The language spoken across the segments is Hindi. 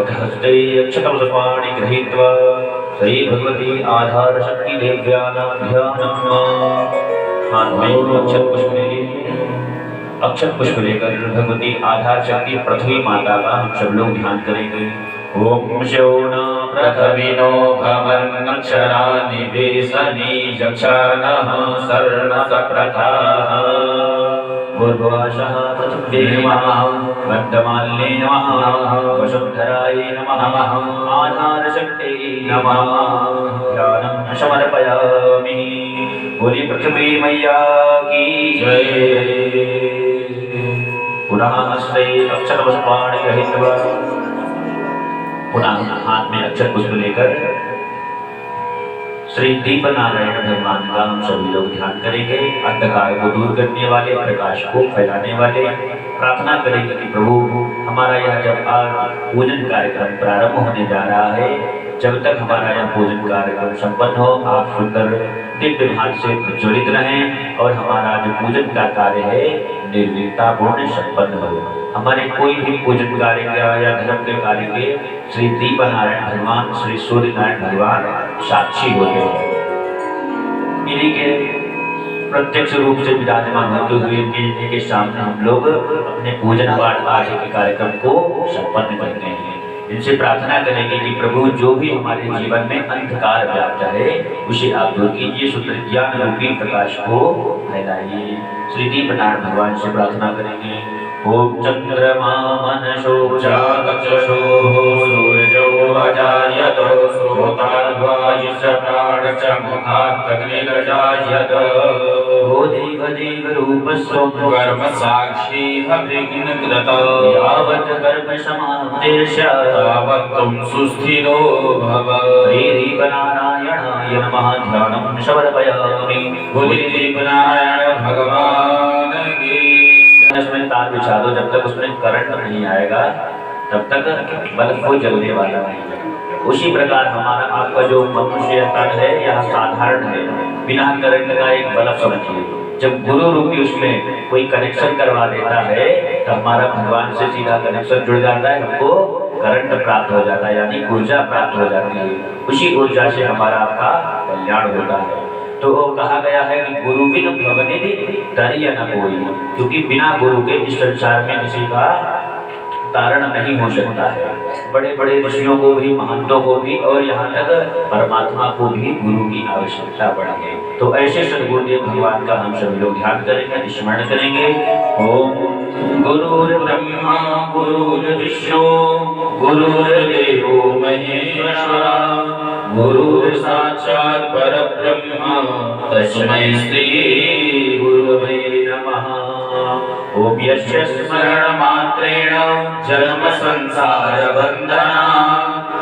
हस्ते अक्षतमसपाणि गृहीत्वा श्री भगवती आधार शक्ति देव्यानां ध्यानम्। हाथ में अक्षत पुष्प ले लीजिए। अक्षत पुष्प लेकर भगवती आधार शक्ति पृथ्वी माता का हम सब लोग ध्यान करेंगे। ओम शोना पृथ्वीनो भवन्नक्षराणि वेसनी जक्षानः सर्वसप्रथाः भूर्भुवः पृथिव्यै नमः वर्धमान्ये नमः वसुन्धरायै नमः आधारशक्त्यै नमः ध्यानं समर्पयामि। बोली पृथ्वी मैया की जय। पुनः हस्ते अक्षतपुष्पाणि गृहीत्वा पुनः हाथ में अक्षत पुष्प लेकर श्री दीपनारायण भगवान का हम सभी लोग ध्यान करेंगे। अंधकार को दूर करने वाले, प्रकाश को फैलाने वाले प्रार्थना करेंगे कि प्रभु हमारा यह जब आज पूजन कार्यक्रम प्रारंभ होने जा रहा है, जब तक हमारा यह पूजन कार्यक्रम संपन्न हो, आप सुंदर दिव्य भाग से प्रज्वलित रहें और हमारा जो पूजन का कार्य है निर्विघ्नतापूर्ण संपन्न हो। हमारे कोई भी पूजन कार्य या धर्म के कार्य के श्री दीपनारायण भगवान, श्री सूर्य नारायण भगवान साक्षी होते हैं। इन्हीं के प्रत्यक्ष रूप से विराजमान होते हुए इनके सामने हम लोग अपने पूजन पाठ आदि के कार्यक्रम को संपन्न करते हैं। इनसे प्रार्थना करेंगे कि प्रभु जो भी हमारे जीवन में अंधकार व्याप्त है उसे आप दूर कीजिए, शुद्ध ज्ञान रूपी प्रकाश को फैलाइए। श्री दीपनारायण भगवान से प्रार्थना करेंगे। ओम चंद्रमा मनसो जातचक्षो सूर्यो अजायत श्रोताद्वायुष प्राणश्च मुखादग्निर्जायत ओ देव देव रूपस्वं कर्म साक्षी हविघ्नकृत यावत् कर्म समाप्तेर्ष तावत् त्वं सुस्थिरो भव। श्री दीपनारायणाय नमः ध्यानं समर्पयामि। बोले दीपनारायण भगवान की। इसमें तार बिछा दो, जब तक उसमें करंट नहीं आएगा तब तक बल्ब को जलने वाला नहीं है। उसी प्रकार हमारा आपका जो मनुष्य तन है यह साधारण है, बिना करंट का एक बल्ब समझिए। जब गुरु रूपी उसमें कोई कनेक्शन करवा देता है तो हमारा भगवान से सीधा कनेक्शन जुड़ जाता है, हमको करंट प्राप्त हो जाता है, यानी ऊर्जा प्राप्त हो जाती है। उसी ऊर्जा से हमारा आपका कल्याण होता है। तो कहा गया है कि गुरु बिन भवनिधि तरिय न कोई, क्योंकि बिना गुरु के इस संसार में किसी का तारण नहीं हो सकता है। बड़े बड़े ऋषियों को भी, महंतों को भी और यहाँ तक परमात्मा को भी गुरु की आवश्यकता पड़ी है। तो ऐसे सद्गुरुदेव भगवान का हम सभी लोग ध्यान करेंगे, स्मरण करेंगे। ओम गुरुर्ब्रह्मा गुरुर्विष्णु गुरुर्देवो महेश्वरा गुरुर् साक्षात् परब्रह्म तस्मै श्री गुरवे नमः। ओम यस्य स्मरणमात्रेण जन्म संसार बन्धना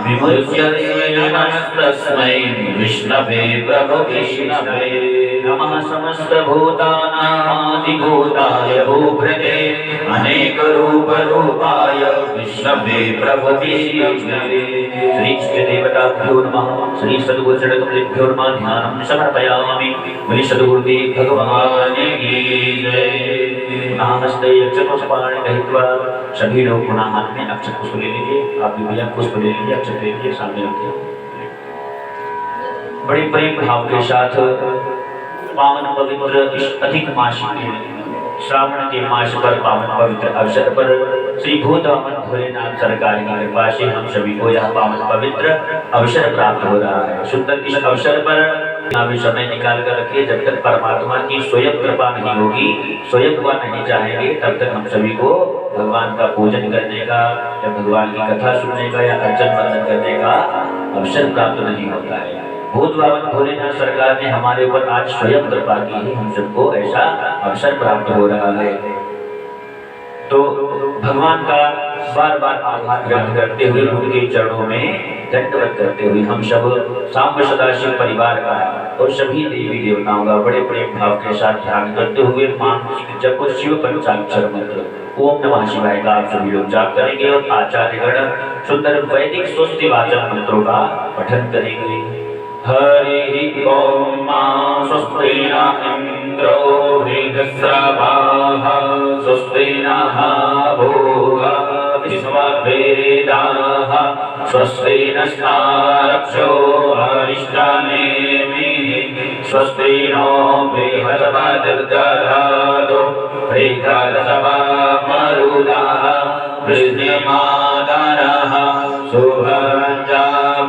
विमुच्यते नमस्तस्मै विष्णवे प्रभु विष्णवे नमः। समस्त भूतानादिभूताय भूभृते अनेक रूप रूपाय विष्णवे प्रभु विष्णवे। श्री देवताभ्यो नमः। श्री सद्गुरु चरणकमलेभ्यो नमः। ध्यानं समर्पयामि। बोले सद्गुरुदेव भगवान की जय। पुनः हस्ते अक्षत पुष्पाणि गृहीत्वा सभी लोग पुनः हाथ में अक्षत पुष्प ले लीजिए। आप भी भैया पुष्प ले लीजिए, अक्षत ले लीजिए, सामने रखिए। बड़े प्रेम भाव के साथ पावन पवित्र इस अधिक मास में श्रावण के मास पर पावन पवित्र अवसर पर श्री भूतवामन भोलेनाथ सरकार की कृपा से हम सभी को यह पावन पवित्र अवसर प्राप्त हो रहा है। सुंदर इस अवसर पर अभी समय निकाल कर रखिए। जब तक परमात्मा की स्वयं कृपा नहीं होगी, स्वयं वह नहीं चाहेंगे, तब तक हम सभी को भगवान का पूजन करने का या भगवान की कथा सुनने का या अर्चन वंदन करने का अवसर प्राप्त नहीं होता है। भूतवामन भोलेनाथ सरकार ने हमारे ऊपर आज स्वयं कृपा की है, हम सबको ऐसा अवसर प्राप्त हो रहा है। तो भगवान का बार बार आभार व्यक्त करते हुए उनके चरणों में दंडवत करते हुए हम सब सांब सदाशिव परिवार का और सभी देवी देवताओं का बड़े प्रेम भाव के साथ ध्यान करते हुए मानसिक जप शिव पंचाक्षर मंत्र ओम नमः शिवाय का आप सभी लोग जाप करेंगे और आचार्यगण सुंदर वैदिक स्वस्ति वाचन मंत्रों का पठन करेंगे। हरि ओम स्वस्ति न इंद्रो वृद्धश्रवाः स्वस्ति नः भूः वेदाः स्वस्ति नस्तारक्षो अरिष्टानेमिः स्वस्ति नो बृहस्पतिर्दधातु बृहस्पतिर्मरुतः वृद्धिमातरः शुभञ्जमानो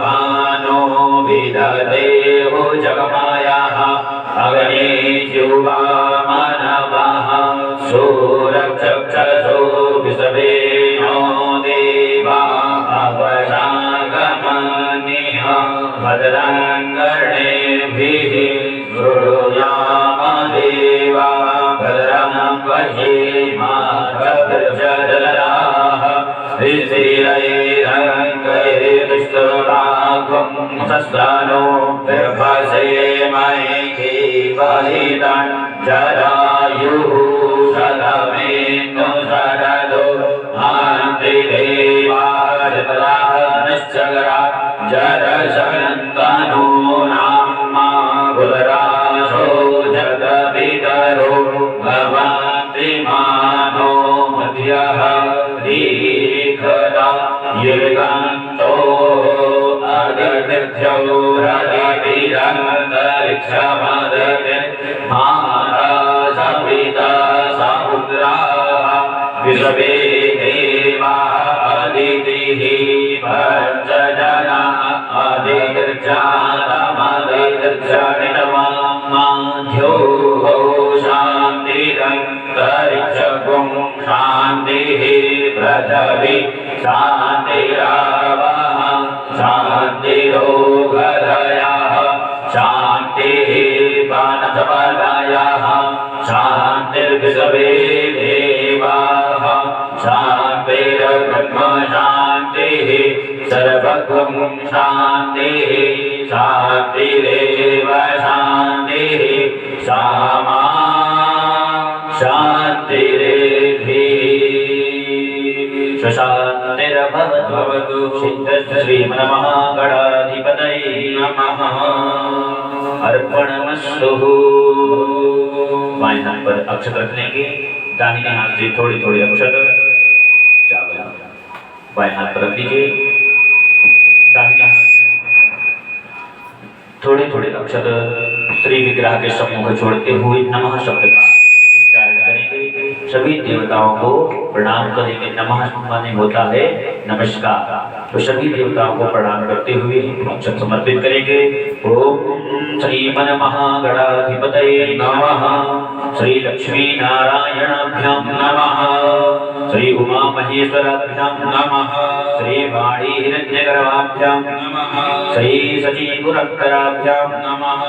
विददेवो जगमायाः अग्ने जुवामनवः सूरक्षक्षसो विषवेणो देवा अपशागमनिः भद्रङ्गर्णेभिः शृणुयाम देवा भद्रं वहीमाभद्रजलराः ऋषिरैरङ्गैर्विष्णुराघं सस्तानो गर्भसेमैः वहितं जरायुः शतमेन्दु शरदो आन्तिदेवाजपदानश्चरा जरशयन्तनूनां बुधराशो जगवितरो भवन्ति मानो मध्यः दीर्घदा युर्गन्तो अदितिथ्यो रविरन्तरिक्षमदति महाराजपिता समुद्राः विश्वे देवाः अदितिः पञ्चजना अदिर्जातमदिर्जनितमाध्यो शान्तिरन्तरिक्षगुं शान्तिः पृथिवी शान्तिरावः शान्तिरोगधयः शान्तिः वनस्पतयः शान्तिर्विश्वे देवाः शान्तिर्ब्रह्म शान्तिः सर्वगं शान्तिः शान्तिरेव शान्तिः सामा शान्तिरेधि शान्तिर्भवतु श्रीमन्महागणाधिपतये नमः। अर्पणमस्तु। बाएं हाथ पर अक्षत रख लेंगे, दाहिने हाथ से थोड़ी थोड़ी अक्षत चावल बाएं हाथ पर रख लीजिए, दाहिने हाथ से थोड़ी थोड़ी अक्षत श्री विग्रह के सम्मुख छोड़ते हुए नमः शब्द का उच्चारण करेंगे। सभी देवताओं को प्रणाम करेंगे। नमः माने होता है नमस्कार, तो सभी देवताओं को प्रणाम करते हुए अक्षत समर्पित करेंगे। ओम श्रीमन महागणाधिपतये नमः, श्री लक्ष्मी नारायणाभ्यां नमः, श्री उमा महेश्वराभ्यां नमः, श्री वाणी हिरण्यगर्भाभ्यां नमः, श्री सचीपुरक्कराभ्यां नमः।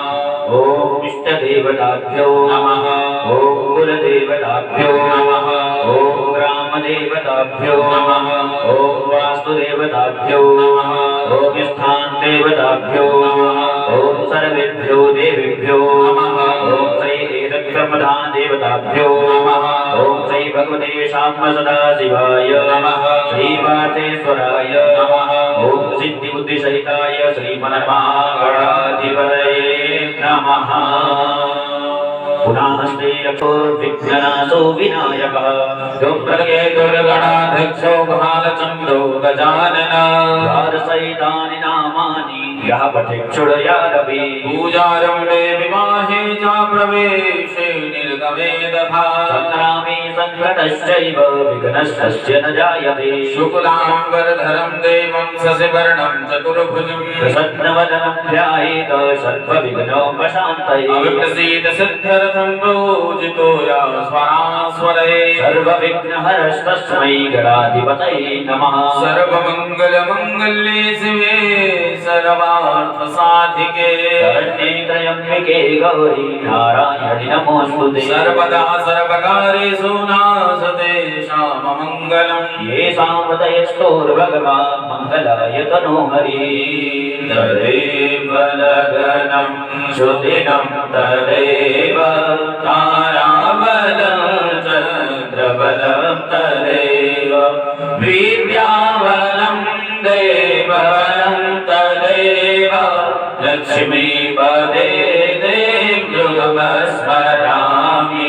ओम इष्टदेवताभ्यो नमः, ओम कुलदेवताभ्यो नमः, ओम ग्रामदेवताभ्यो नमः, ओम वास्तुदेवताभ्यो नमः, ओम स्थानदेवताभ्यो नमः, ओम सर्वेभ्यो देवेभ्यो नमः, ओम श्री एतत्ब्रह्मधान देवताभ्यो नमः, ओम श्री भगवते शाम्ब सदाशिवाय नमः, श्री वातेश्वराय नमः, ओम सिद्धि बुद्धि सहिताय श्रीमन्महागणाधिपतये नमः। पुनः श्री रक्षो विघ्ननाशो विनायकः दुर्गे दुर्गणाध्यक्षो भालचन्द्रो गजाननः द्वादशैतानि नामानि यः पठेच्छुडयादपि पूजारम्भे विवाहे च प्रवेशे निर्गमे तथा संग्रामे संकटश्चैव विघ्नस्तस्य न जायते शुक्लाम्बरधरं देवं शशिवर्णं चतुर्भुजं प्रसन्नवदनं ध्यायेत सर्वविघ्नोपशान्तये अविप्रसीद सिद्ध्यर्थं पूजितो या स्वरास्वरे सर्वविघ्नहरस्तस्मै गणाधिपतये नमः। सर्वमङ्गलमङ्गल्ये शिवे सर्वार्थसाधिके शरण्ये त्र्यम्बके गौरी नारायणि नमोऽस्तुते सर्वदा सर्वकार्येषु नासते श्याममङ्गलम् येषां हृदयस्थोर्भगवान् मङ्गलाय तनोहरि तदेव लगनं श्रुतिनं तदेव ताराबलं चन्द्रबलं तदेव वीर्याबलं देवबलं तदेव लक्ष्मीपदे देवयुगमस्मरामि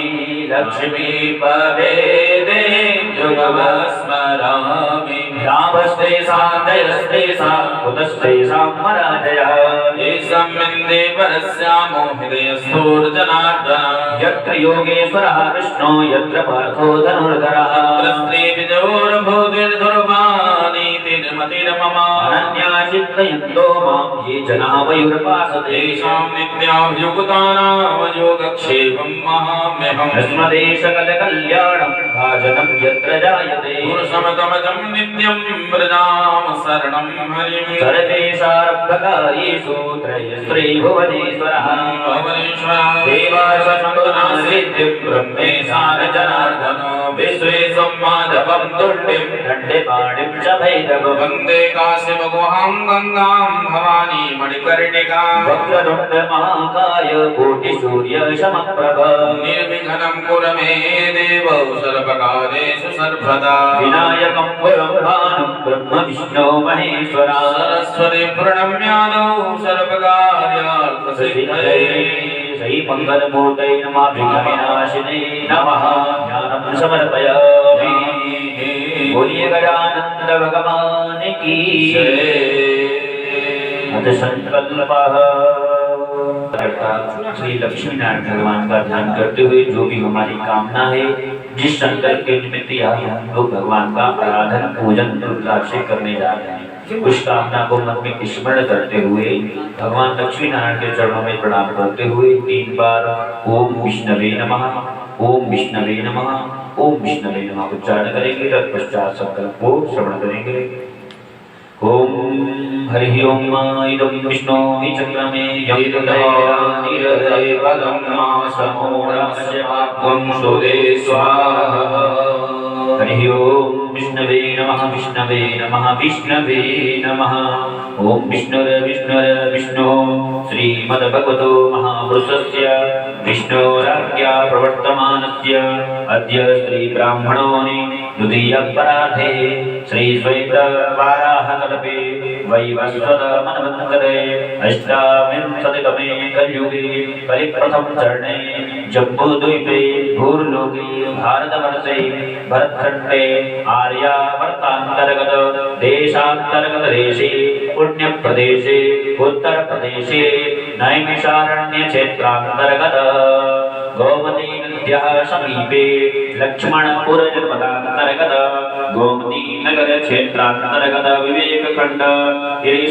लक्ष्मीपदे देवयुगमस्मरामि राम आपस्तेषां जयस्तेषां कुतस्तेषां पराजयः येषामिन्दे परस्यामो हृदयस्थोर्जनार्दन यत्र योगेश्वरः कृष्णो यत्र पार्थो धनुर्धरः स्त्रीविजोर्भूतिर्धुर्वाणी तिर्मतिर्मम अनन्या चिन्तयन्तो मां ये जनाः वयुर्पासते तेषां नित्याभियुक्तानां योगक्षेमं महाम्यहम् अस्मदेशकलकल्याणं भाजनं यत्र जायते पुरुषमतमजं नित्यं व्रजाम शरणं हरिं सर्वेषारब्धकार्येषु त्रयस्त्रीभुवनेश्वरः देवासमन्तनादित्यं ब्रह्मेशान जनार्दन विश्वेशं माधवं तुण्डिं दण्डपाणिं च भैरवं वन्दे काशीमगुहां गङ्गां भवानी मणिकर्णिकां वक्रतुण्डमहाकाय कोटिसूर्यसमप्रभ निर्विघ्नं कुरु मे देव सर्वकार्येषु सर्वदा विनायकं वरं भानुं ब्रह्म विष्णु महेश्वरा सरस्वती प्रणम्यादौ सर्वकार्यार्थसिद्धये श्री मंगलमूर्तये नमः विघ्नविनाशिने नमः ज्ञानं समर्पयामि बोलिए गजानन भगवान की अथ संकल्पः श्री लक्ष्मी नारायण भगवान का ध्यान करते हुए जो भी हमारी कामना है जिस संकल्प के निमित्त हम लोग भगवान का आराधन पूजन रुद्राभिषेक करने जा रहे हैं उस कामना को मन में स्मरण करते हुए भगवान लक्ष्मी नारायण के चरणों में प्रणाम करते हुए 3 बार ओम विष्णवे नमः ओम विष्णवे नमः ओम विष्णवे नमः उच्चारण करेंगे। तत्पश्चात संकल्प को श्रवण करेंगे। ओम हरि ओम इदं विष्णु चक्रमे हरि ओम विष्णवे नमः विष्णवे नमः विष्णवे नमः ओम विष्णु श्रीमद्भगवतो महापुरुषस्य विष्णोराज्ञा प्रवर्तमानस्य अद्य श्री ब्राह्मणोनि द्वितीयपरार्धे श्री श्वेतवाराहकल्पे वैवस्वत मन्वन्तरे अष्टाविंशतितमे कलियुगे कलिप्रथम चरणे जम्बूद्वीपे भूर्लोके भारतवर्षे भरतखण्डे आर्यावर्तान्तर्गत देशान्तर्गतदेशे पुण्यप्रदेशे उत्तरप्रदेशे नैमिषारण्यक्षेत्रान्तर्गत गोमती नद्याः समीपे लक्ष्मणपुर जनपदान्तर्गत गोमती नगर क्षेत्रान्तर्गत विवेकखण्ड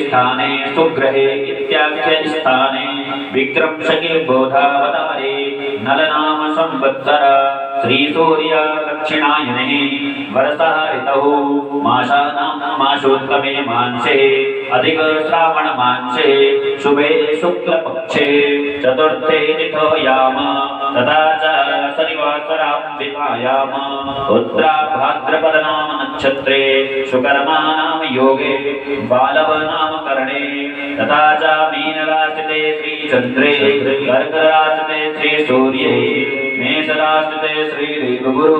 स्थाने सुग्रहे इत्याख्य स्थाने विक्रमशके बोधावतारे नलनाम संवत्सर श्री सूर्य दक्षिणायने वर्षः ऋतौ मासोत्तमे मांसे अधिक श्रावण मांसे शुभे शुक्लपक्षे चतुर्थे तिथो याम तथा च शनिवासरां उत्तरा भाद्रपद नाम नक्षत्रे सुकर्मा नाम योगे बालव नाम करणे तथा च मीन राशिते श्री चंद्रे कर्क राशिते श्री सूर्ये मेष राशिते श्री देवगुरु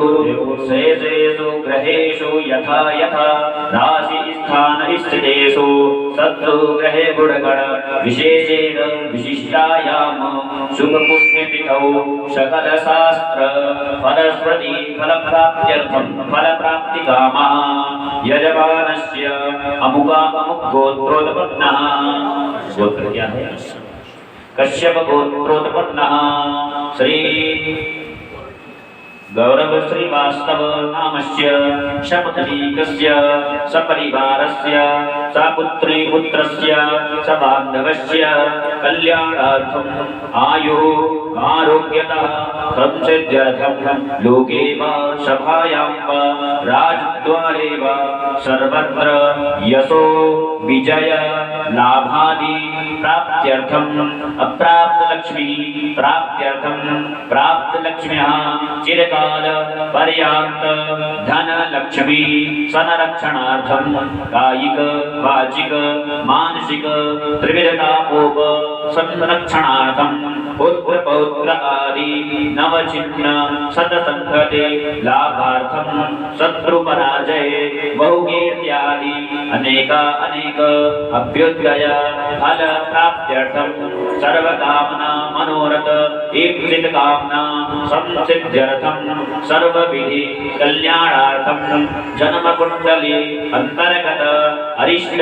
शेषेषु ग्रहेषु यथा यथा राशि स्थान स्थितेषु सत्तु ग्रहे गुणगण विशेषेण विशिष्टायाम शुभ पुण्य तिथौ सकल शास्त्र फलस्मृति फलप्राप्त्यर्थं फलप्राप्तिकामः यजमानस्य अमुक गोत्रोत्पन्नः गोत्र क्या है कश्यप गोत्रोत्पन्नः श्री गौरव श्रीवास्तव नामस्य शपथलीकस्य सपरिवारस्य सपुत्री पुत्रस्य सबान्धवस्य कल्याणार्थम् आयुः आरोग्यतः संसिद्ध्यर्थं लोके वा सभायां वा राजद्वारे वा सर्वत्र यशो विजय लाभादि प्राप्त्यर्थम् अप्राप्त लक्ष्मी प्राप्त्यर्थं प्राप्त लक्ष्म्यः चिरकाल पर्याप्त धन लक्ष्मी संरक्षणार्थं कायिक वाचिक मानसिक त्रिविधतापोप संरक्षणार्थं पुत्र पौत्र आदि नवचिन्ह सतसंगते लाभार्थं शत्रु पराजय बहुकीर्त्यादि अनेक अभ्युदय फल प्राप्त्यर्थं सर्वकामना मनोरथ इप्सित कामना संसिद्ध्यर्थम सर्वविधि कल्याणार्थम जन्म कुंडली अंतर्गत अरिष्ट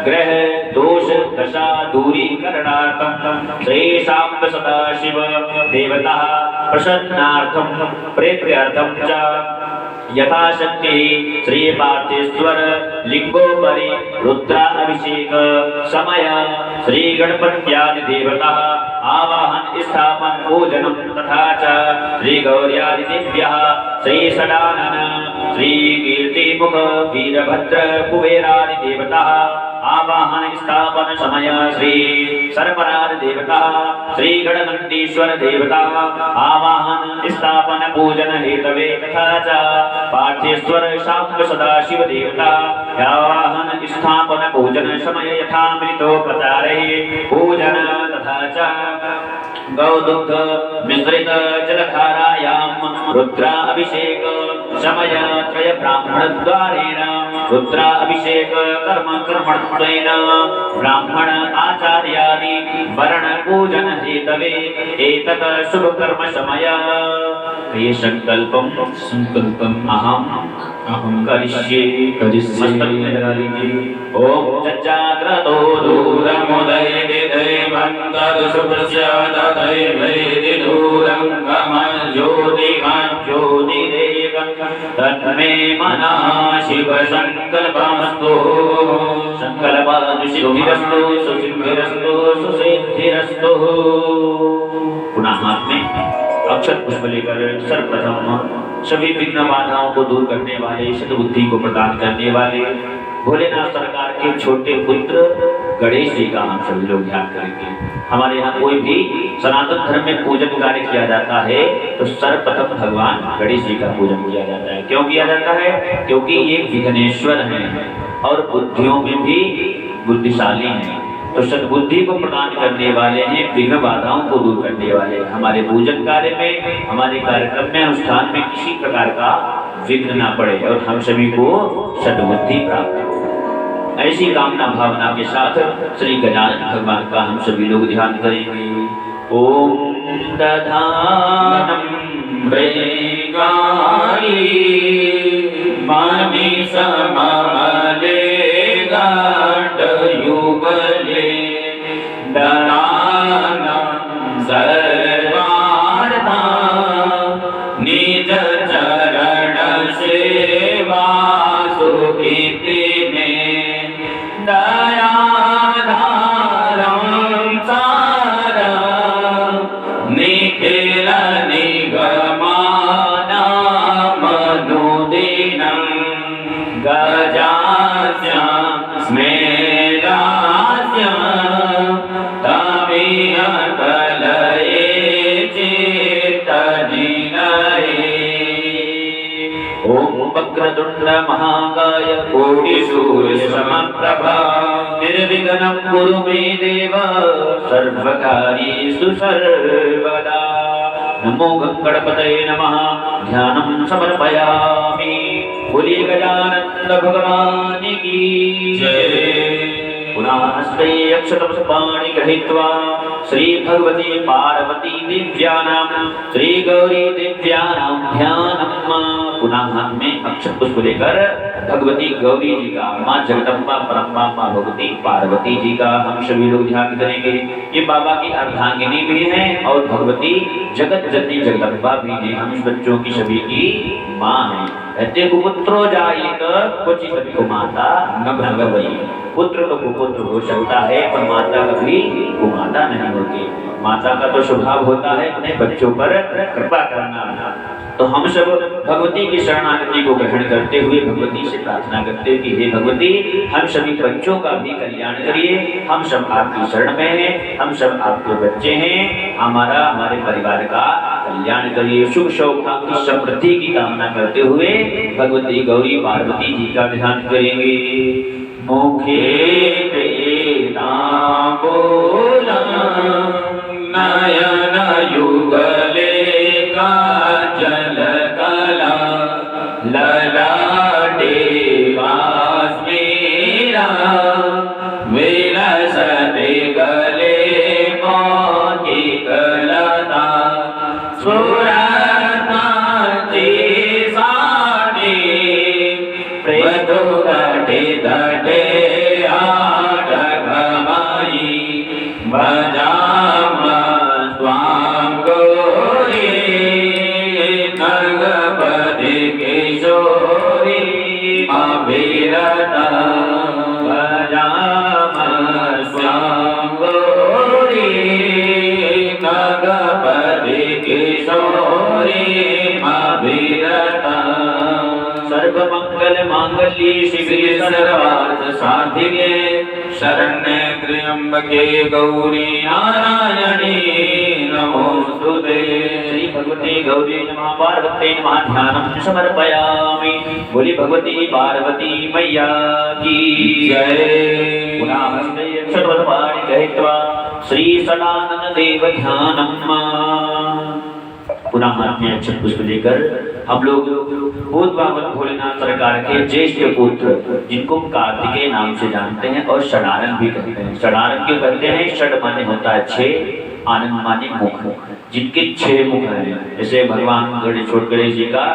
ग्रह दोष दशा दूरीकरणार्थम श्री शांब सदाशिव देवता प्रसन्नार्थम प्रेत्यार्थम च यथाशक्ति श्री पार्थेश्वर लिंगोपरि रुद्राभिषेक समय श्री गणपत्यादि देवता आवाहन स्थापन पूजनम तथा च श्री गौर्यादि दिव्यः श्री षडानन श्री कीर्तिमुख वीरभद्र कुबेरादि देवता आवाहन स्थापन समय श्री सर्पराज देवता श्री गणनंदीश्वर देवता आवाहन स्थापन पूजन हेतवे तथा च पार्थेश्वर शांब सदाशिव देवता आवाहन स्थापन पूजन समय यथामृतोपचारे पूजन तथा च गौदुग्ध मिश्रित जलधारायां रुद्राभिषेक समय त्रय ब्राह्मण द्वारेण रुद्राभिषेक कर्म कर्मत्वेन ब्राह्मण आचार्यादि वर्ण पूजन हेतवे एतत् शुभ कर्म समय ये संकल्पम अहम करिष्ये मस्तक में लगा लीजिए। ओम जज्जाग्रतो दूरमुदयति दैवं तदसुप्रस्याददैवैति दूरं गमज्योतिमज्योतिरेकं तन्मे मनः शिव संकल्पमस्तु संकल्पादि सिद्धिरस्तु सुसिद्धिरस्तु सुसिद्धिरस्तु। पुनः हाथ में अक्षत पुष्प लेकर सर्वप्रथम सभी विघ्न बाधाओं को दूर करने वाले सद्बुद्धि को प्रदान करने वाले भोलेनाथ सरकार के छोटे पुत्र गणेश जी का हम सभी लोग ध्यान करेंगे। हमारे यहाँ कोई भी सनातन धर्म में पूजन कार्य किया जाता है तो सर्वप्रथम भगवान गणेश जी का पूजन किया जाता है। क्यों किया जाता है? क्योंकि ये विघ्नेश्वर हैं और बुद्धियों में भी बुद्धिशाली हैं, तो सद्बुद्धि को प्रदान करने वाले हैं, विघ्न बाधाओं को दूर करने वाले। हमारे पूजन कार्य में, हमारे कार्यक्रम में, अनुष्ठान में किसी प्रकार का विघ्न ना पड़े और हम सभी को सद्बुद्धि प्राप्त हो, ऐसी कामना भावना के साथ श्री गजानन भगवान का हम सभी लोग ध्यान करेंगे। ओम दधानम मृगाली मानि सममले युगले दनानं सर्वार्था निज चरण सेवा सुखितिने दयाधारं सारा निखिल निगमानामनुदिनं गजास्य स्मेरास्य तमिह कलये चित्तनिलये। ओम वक्रतुंड महाकाय कोटिसूर्यसमप्रभा निर्विघ्नं कुरु मे देव सर्वकार्येषु सर्वदा। नमो गणपतये नमः। ध्यानं समर्पयामि। बोलिए गजानन भगवान की जय। पुनः हस्ते अक्षतपुष्पाणि गृहीत्वा श्री भगवती पार्वती दिव्यानां श्री गौरी दिव्यानां ध्यानम्। पुनः हाथ में अक्षत पुष्प लेकर भगवती गौरी जी का, माँ जगदम्बा परम्बा माँ भगवती पार्वती जी का हम सभी लोग ध्यान करेंगे। ये बाबा की अर्धांगिनी भी हैं और भगवती जगत जननी जगदम्बा भी हैं। हम इस बच्चों की सभी की माँ हैं। कहते कुपुत्रो जायेत क्वचित् कुमाता न भगवती। पुत्र तो कुपुत्र हो सकता है पर माता कभी कुमाता नहीं होती। माता का तो स्वभाव होता है अपने बच्चों पर कृपा करना। तो हम सब भगवती की शरणागति को ग्रहण करते हुए भगवती से प्रार्थना करते हैं कि हे भगवती, हम सभी बच्चों का भी कल्याण करिए। हम सब आपकी शरण में हैं, हम सब आपके बच्चे हैं, हमारे परिवार का कल्याण करिए। शुभ सौभाग्य समृद्धि की कामना करते हुए भगवती गौरी पार्वती जी का ध्यान करेंगे। मुखे बोला नयन युगले काजल कला ललाटे वास्मीरा विलसते गले मोहित विदटे आडघमाई भजाम स्वां गौरी नगपति किशोरी अविरता भजाम स्वां गौरी नगपति किशोरी अविरता सर्वमंगल मांगल्ये शिवे सर्वार्थ साधिके शरण्ये त्र्यंबके गौरी नारायणी नमोस्तुते। श्री भगवते गौरी नमः पार्वती नमः ध्यानं समर्पयामि। बोली भगवती पार्वती मैया की जय। पुनः हस्ते सर्वपाणि गृहीत्वा श्री सदानंद देव ध्यानं पुनः हाथ में अक्षत पुष्प लेकर हम लोग भोलेनाथ सरकार के ज्येष्ठ पुत्र जिनको कार्तिकेय नाम से जानते हैं और षडानन भी कहते हैं। षडानन क्यों कहते हैं? षड माने होता है छह, आनंद माने मुख, जिनके छह मुख हैं। जैसे भगवान गणेश जी का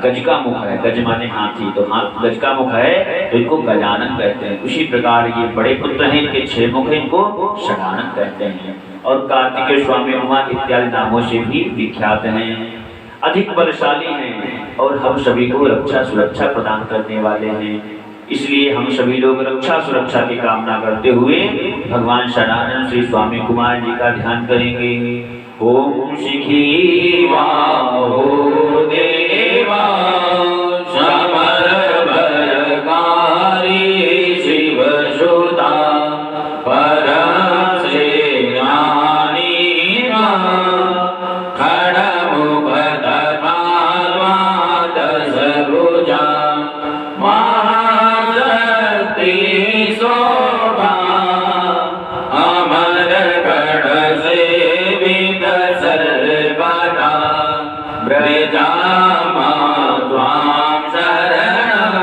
गज का मुख है, गज माने हाथी, तो हाथ गज का मुख है तो इनको गजानन कहते हैं। उसी प्रकार ये बड़े पुत्र हैं, इनके छह मुख हैं, इनको षडानन कहते हैं। और कार्तिकेय स्वामी उमा इत्यादि नामों से भी विख्यात हैं। अधिक बलशाली हैं और हम सभी को रक्षा सुरक्षा प्रदान करने वाले हैं। इसलिए हम सभी लोग रक्षा सुरक्षा की कामना करते हुए भगवान षडानन श्री स्वामी कुमार जी का ध्यान करेंगे। ओम शिखी वाहो देवा समर भयकारी शिव सुता परम सेनानी खड़मुख दर्पा दस भुजा महाशक्ति शोभा अमर गढ़ सेवित सर्वदा ब्रजामा त्वां शरणं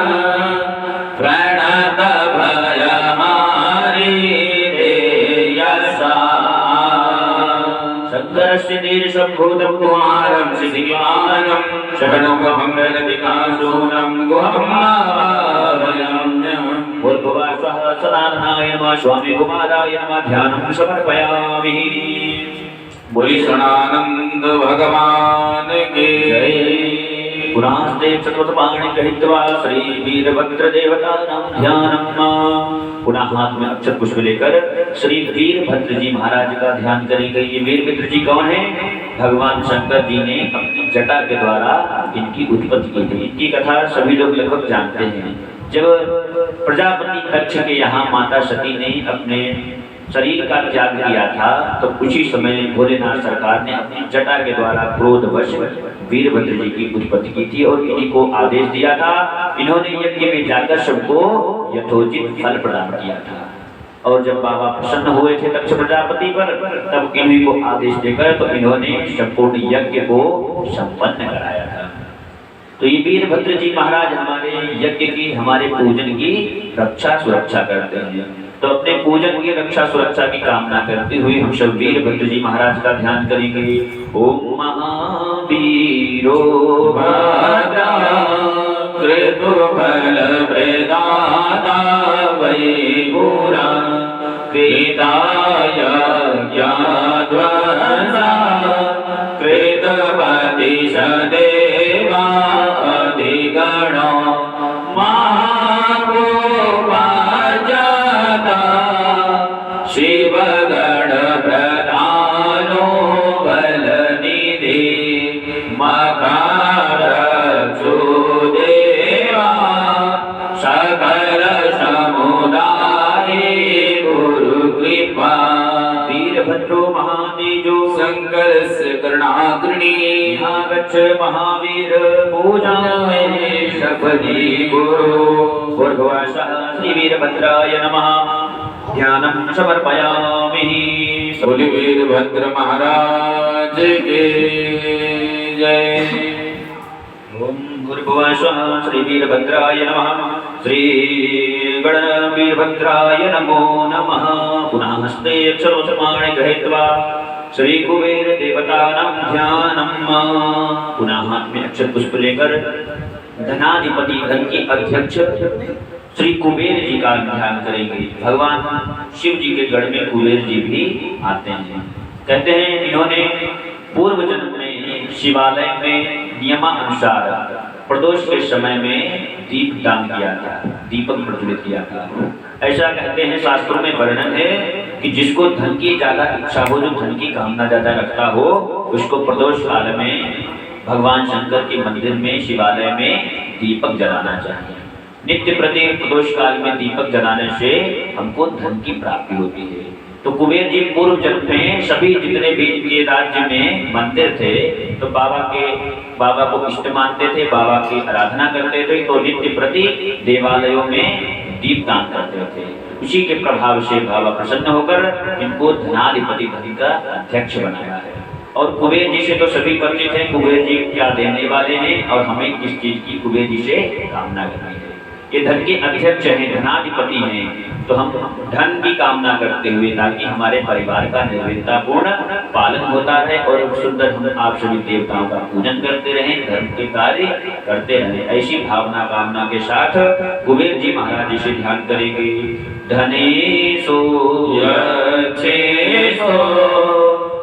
प्रणत भयहारी देयसा। शंकरस्य शंभुतं कुमारं सिद्धिमानं शरणमहं रणदिकासूनं गुहमावयम्यं। भूर्भुवः स्वः सदाननाय नमः स्वामी कुमाराय नमः ध्यानं समर्पयामि। बोली षडानंद भगवान के जय। पुनस्ते चतुर्थपाणि गृहीत्वा श्री वीरभद्र देवता नाम ध्यानं। पुनः हाथ में अक्षत पुष्प लेकर श्री वीरभद्र जी महाराज का ध्यान करेंगे। ये वीरभद्र जी कौन है? भगवान शंकर जी ने अपनी जटा के द्वारा इनकी उत्पत्ति की थी। इनकी कथा सभी लोग लगभग जानते हैं। जब प्रजापति दक्ष के यहाँ माता सती ने अपने शरीर का त्याग किया था तो उसी समय भोलेनाथ सरकार ने अपनी जटा के द्वारा क्रोधवश वीरभद्र जी की उत्पत्ति की थी और इन्हीं को आदेश दिया था। इन्होंने यज्ञ में जाकर सबको यथोचित फल प्रदान किया था। और जब बाबा प्रसन्न हुए थे दक्ष प्रजापति पर, तब इन्हीं को आदेश देकर तो इन्होंने संपूर्ण यज्ञ को संपन्न कराया था। तो ये वीरभद्र जी महाराज हमारे यज्ञ की, हमारे पूजन की रक्षा सुरक्षा करते हैं। तो अपने पूजन की रक्षा सुरक्षा की कामना करते हुए हम सब वीरभद्र जी महाराज का ध्यान करेंगे। ओम महावीरो भद्रा कृतुफल प्रदाता वैपुरा कृताय ज्ञाध्वंसा कृतपति सदेवा अधिगणो शिवगण प्रधानो बलनिधि मकार सुदेवा सकल समुदाय गुरु कृपा। वीरभद्रो महातेजो शंकर कर्णाग्रणी गच्छ महावीर पूजामहे शपथि गुरु। भूर्भुवः श्री वीरभद्राय नमः ध्यानं समर्पयामि। बोले वीरभद्र महाराज के जय। ओम भूर्भुवः स्वः श्री वीरभद्राय नमः श्री गणवीरभद्राय नमो नमः। पुनः हस्ते अक्षरोत्तमानि गृहीत्वा श्री कुबेर देवतानां ध्यानं। पुनः हाथ में अक्षत पुष्प लेकर धनाधिपति धन की अध्यक्ष श्री कुबेर जी का ध्यान करेंगे। भगवान शिव जी के गढ़ में कुबेर जी भी आते हैं। कहते हैं इन्होंने पूर्व जन्म में शिवालय में नियमानुसार प्रदोष के समय में दीप दान किया था, दीपक प्रज्वलित किया था। ऐसा कहते हैं, शास्त्रों में वर्णन है कि जिसको धन की ज्यादा इच्छा हो, जो धन की कामना ज्यादा रखता हो, उसको प्रदोष काल में भगवान शंकर के मंदिर में शिवालय में दीपक जलाना चाहिए। नित्य प्रति प्रदोष काल में दीपक जलाने से हमको धन की प्राप्ति होती है। तो कुबेर जी पूर्व जन्म में सभी जितने भी इनके राज्य में मंदिर थे, तो बाबा को इष्ट मानते थे, बाबा की आराधना करते थे, तो नित्य प्रति देवालयों में दीप दान करते थे। उसी के प्रभाव से बाबा प्रसन्न होकर इनको धनाधिपति धन का अध्यक्ष बनाया है। और कुबेर जी से तो सभी परिचित हैं, कुबेर जी क्या देने वाले हैं और हमें किस चीज की कुबेर जी से कामना करनी है। ये धन के अध्यक्ष हैं, धनाधिपति हैं, तो हम धन की कामना करते हुए ताकि हमारे परिवार का निर्विघ्नतापूर्ण पालन होता रहे और सुंदर हम आप सभी देवताओं का पूजन करते रहें, धर्म के कार्य करते रहें, ऐसी भावना कामना के साथ कुबेर जी महाराज जी से ध्यान करेंगे। धनेशो यक्षेशो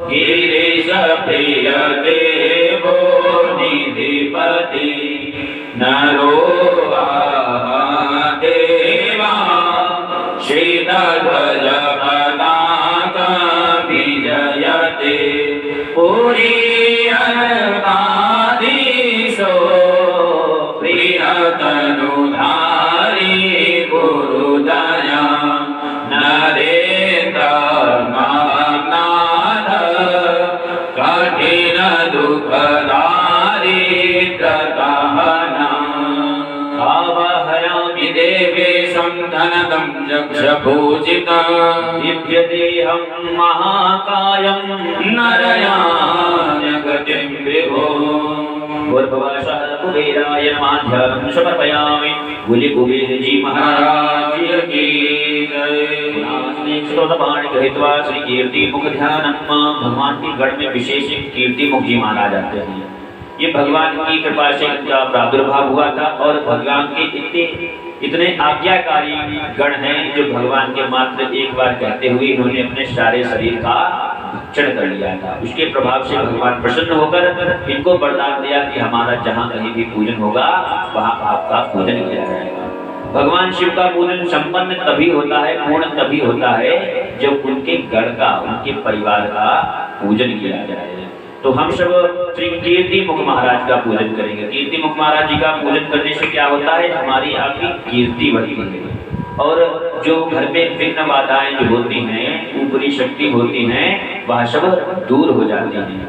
गिरीश प्रिय देवो निधिपति नरो देवा श्रीध्वज पताका विजयते पुरीयकाधीशो प्रियतनुधारी गुरुदया नरेन्द्र नाथ कठिन दुःखदारी त्रतहना आवाहयामि देवेशं धनदं यक्षपूजितं दिव्यदेहं महाकायं नरयाय गतिं विभो। भूर्भुवस्सुः कुबेराय नमः। ध्यानं समर्पयामि। बोले कुबेर जी महाराज की जय। स्तोत्रपाणि गृहीत्वा श्री कीर्ति मुख ध्यानम्। भगवान के गढ़ में विशेष कीर्ति मुख जी महाराज आते हैं। ये भगवान की कृपा से इनका प्रादुर्भाव हुआ था और भगवान के इतने आज्ञाकारी गण हैं जो भगवान के मात्र एक बार कहते हुए इन्होंने अपने सारे शरीर का भक्षण कर लिया था। उसके प्रभाव से भगवान प्रसन्न होकर इनको वरदान दिया कि हमारा जहाँ कहीं भी पूजन होगा वहाँ आपका पूजन किया जाएगा। भगवान शिव का पूजन संपन्न तभी होता है, पूर्ण तभी होता है जब उनके गढ़ का, उनके परिवार का पूजन किया जाए। तो हम सब श्री कीर्ति मुख महाराज का पूजन करेंगे। कीर्ति मुख महाराज जी का पूजन करने से क्या होता है, हमारी आपकी कीर्ति बढ़ती है और जो घर में विघ्न बाधाएं जो होती हैं, ऊपरी शक्ति होती हैं, वह सब दूर हो जाती हैं।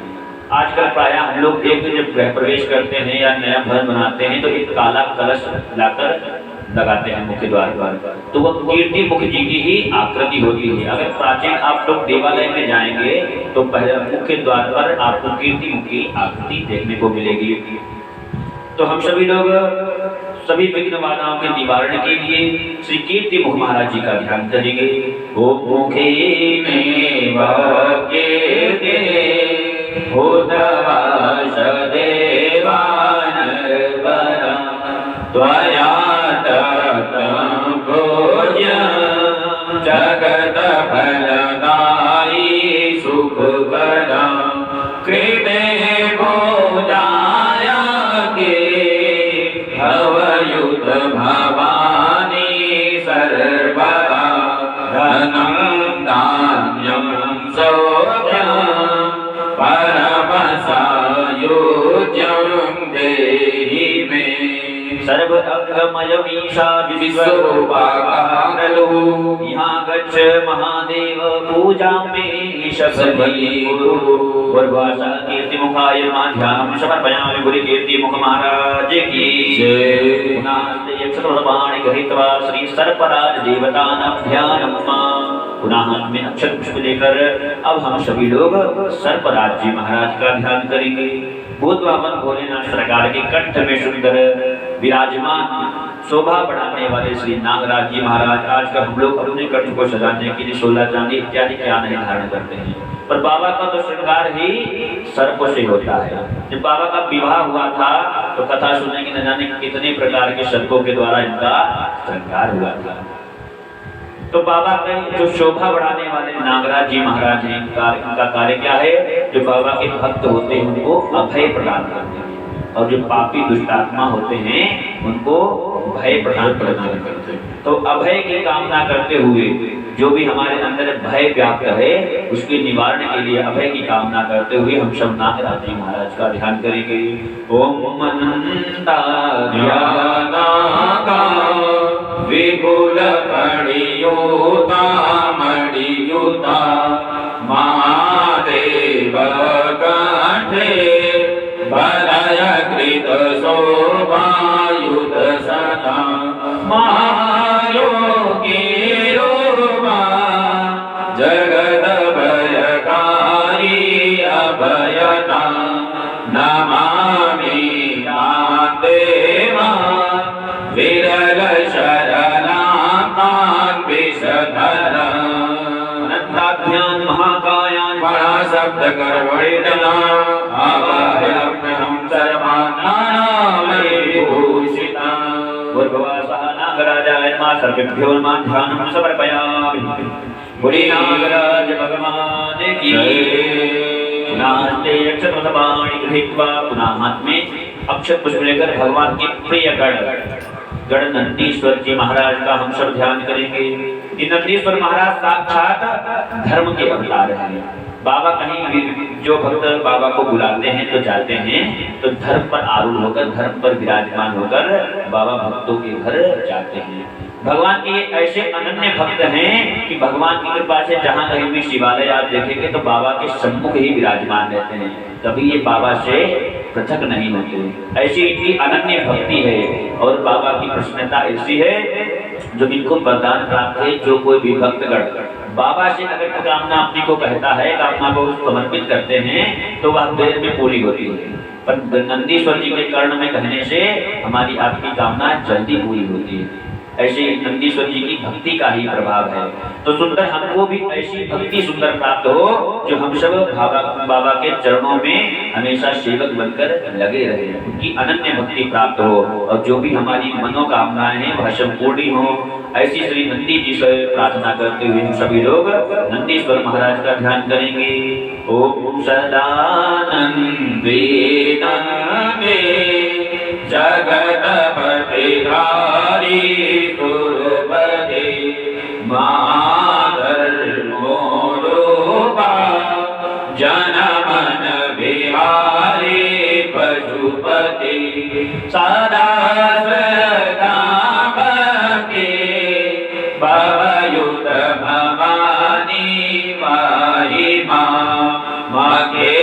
आजकल प्रायः हम लोग जब गृह प्रवेश करते हैं या नया घर बनाते हैं तो एक काला कलश लाकर लगाते हैं मुख्य द्वार पर, तो वह कीर्ति मुख जी की ही आकृति होती है। अगर प्राचीन आप लोग देवालय में जाएंगे तो पहले मुख्य द्वार पर आपको कीर्ति मुख की आकृति देखने को मिलेगी। तो हम सभी लोग सभी विघ्न बाधाओं के निवारण के लिए श्री कीर्ति मुख महाराज जी का ध्यान करेंगे। ओम मुखे में कीर्ति भूतवास देवानरवरा त्वया जगत फलदायी सुखकरा कृते भोजाय के भवयुत भवानी सर्वदा धनं धान्यं सौख्यं परम सायुज्यं देहि मे। सर्व अंगमय मीशा विश्वरूपाकारलो यहाँ गच्छ महादेव पूजा में सभी गुरु वर्वासा कीर्ति मुखाय ध्यानं समर्पयामि। गुरु कीर्ति मुख महाराज की जय। पुनः यक्षतोषपाणि गृहीत्वा श्री सर्पराज देवतानां ध्यानम्। पुनः हाथ में अक्षत पुष्प लेकर अब हम सभी लोग सर्पराज जी महाराज का ध्यान करेंगे। भूतवाहन भोलेनाथ सरकार के कंठ में सुंदर विराजमान शोभा बढ़ाने वाले श्री नागराज जी महाराज आजकल हम लोग अपने कंठ को सजाने के लिए 16 चांदी इत्यादि क्या नहीं धारण करते हैं, पर बाबा का तो श्रृंगार ही सर्प से होता है। जब बाबा का विवाह हुआ था तो कथा सुनने की न जाने कितने प्रकार के सर्पों के द्वारा इनका श्रृंगार हुआ था। तो बाबा के जो शोभा बढ़ाने वाले नागराज जी महाराज हैं, इनका कार्य क्या है? जो बाबा के भक्त होते हैं उनको अभय प्रदान करते हैं, और जो पापी दुष्टात्मा होते हैं उनको भय प्रदान करते हैं। तो अभय की कामना करते हुए जो भी हमारे अंदर भय व्याप्त है उसके निवारण के लिए अभय की कामना करते हुए हम सब नागराज जी महाराज का ध्यान करेंगे। ओम अनंता विपुल मणियुता मणियुता महादेव कंठे बलय कृत शोभायुत सदा महायोगी रूपा जगद भयकारी अभयता नमामि देवा विरल शरणाकान् विषधर अनंताभ्यां महाकायान् शब्द कर्मणिना आवाहयाम्यहं सर्वानामय विभूषिता भूर्भुवः नागराजाय नमः सर्वेभ्यो नमः ध्यानं समर्पयामि। बोले नागराज भगवान की नास्ते अक्षतोषपाणि गृहीत्वा पुनः हाथ में अक्षत पुष्प लेकर भगवान के प्रिय गण नंदीश्वर जी महाराज का हम सब ध्यान करेंगे। ये नंदीश्वर महाराज साक्षात धर्म के अवतार हैं। बाबा कहीं भी जो भक्त बाबा को बुलाते हैं तो जाते हैं तो धर्म पर आरूढ़ होकर धर्म पर विराजमान होकर बाबा भक्तों के घर जाते हैं। भगवान के ऐसे अनन्य भक्त हैं कि भगवान की कृपा से जहाँ कहीं भी शिवालय आप देखेंगे तो बाबा के सम्मुख ही विराजमान रहते हैं, कभी ये बाबा से पृथक नहीं होते। ऐसी इनकी अनन्य भक्ति है और बाबा की प्रसन्नता ऐसी है जो इनको वरदान प्राप्त है। जो कोई भी भक्तगण बाबा से अगर कामना अपनी को कहता है, कामना को समर्पित करते हैं तो वह देर में पूरी होती है, पर नंदीश्वर जी के कर्ण में कहने से हमारी आपकी कामना जल्दी पूरी होती है। ऐसे नंदीश्वर जी की भक्ति का ही प्रभाव है। तो सुंदर हमको भी ऐसी भक्ति सुंदर प्राप्त हो जो हम सब बाबा के चरणों में हमेशा सेवक बनकर लगे रहे, उनकी अनन्य भक्ति प्राप्त हो और जो भी हमारी मनोकामनाएं हैं वह संपूर्ण हो। ऐसी श्री नंदी जी से प्रार्थना करते हुए हम सभी लोग नंदीश्वर महाराज का ध्यान करेंगे। ओम सदानंदे नंदे जगतपतिधारी गुरुपदे महाधर्मोरूपा जनमन बिहारी पशुपति सदा सदामके भवयुत भवानी महिमा मगे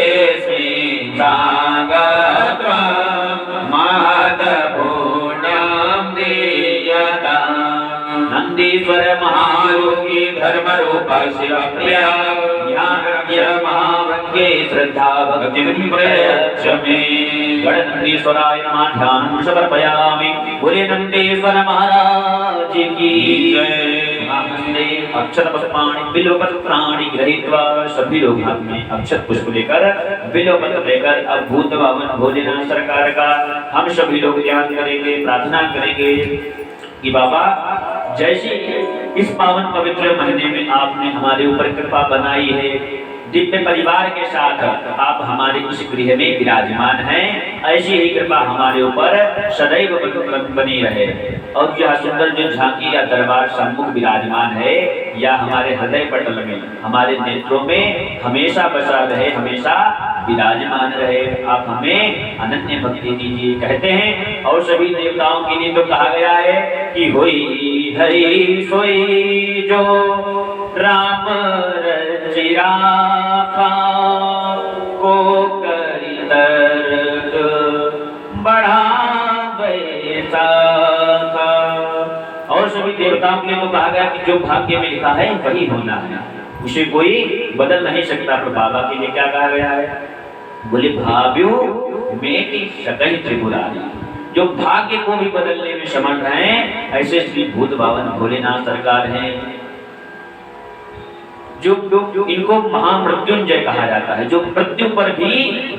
नंदीश्वर महायोगी धर्म रूपस्य प्रिया महावृत्ते श्रद्धा भक्ति प्रयच्छमे। गण नंदीश्वराय नमः ध्यानं समर्पयामि। बोले नंदीश्वर महाराज की जय। अक्षत पुष्पाणि बिल्वपत्राणि गृहीत्वा सभी लोग हाथ में अक्षत पुष्प लेकर बिल्वपत्र लेकर अब भूत भवन भोलेनाथ सरकार का हम सभी लोग ध्यान करेंगे, प्रार्थना करेंगे कि बाबा जैसे इस पावन पवित्र महीने में आपने हमारे ऊपर कृपा बनाई है, दिव्य परिवार के साथ आप हमारे इस गृह में विराजमान हैं, ऐसी ही कृपा हमारे ऊपर सदैव बनी रहे। और यह सुंदर जो झांकी या दरबार सम्मुख विराजमान है या हमारे हृदय पटल में हमारे नेत्रों में हमेशा बसा रहे, हमेशा विराजमान रहे। आप हमें अनन्य भक्ति दीजिए। कहते हैं और सभी देवताओं के लिए तो कहा गया है कि होई हरि सोई जो राम रचिराखा को करी दर्द बढ़ावे साखा। और सभी देवताओं के लिए तो कहा गया कि जो भाग्य में लिखा है वही होना है, उसे कोई बदल नहीं सकता। पर बाबा के लिए क्या कहा गया है? बोले भाव्यो मेटी सकई त्रिपुरारी, जो भाग्य को भी बदलने में समर्थ हैं, ऐसे श्री भूत बावन भोलेनाथ सरकार हैं। जो इनको महामृत्युंजय कहा जाता है, जो मृत्यु पर भी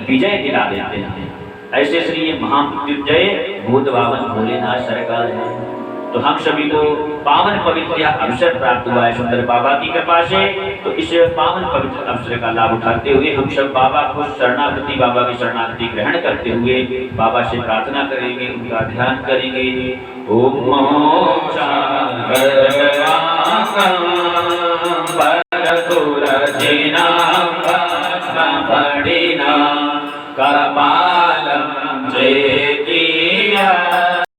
विजय दिला देते हैं, ऐसे श्री ये महामृत्युंजय भूत बावन भोलेनाथ सरकार है। तो हम सभी को पावन पवित्र यह अवसर प्राप्त हुआ है सुंदर बाबा की कृपा से। तो इस पावन पवित्र अवसर का लाभ उठाते हुए हम सब बाबा को शरणागति, बाबा की शरणागति ग्रहण करते हुए बाबा से प्रार्थना करेंगे, उनका ध्यान करेंगे। ओम करपालम जय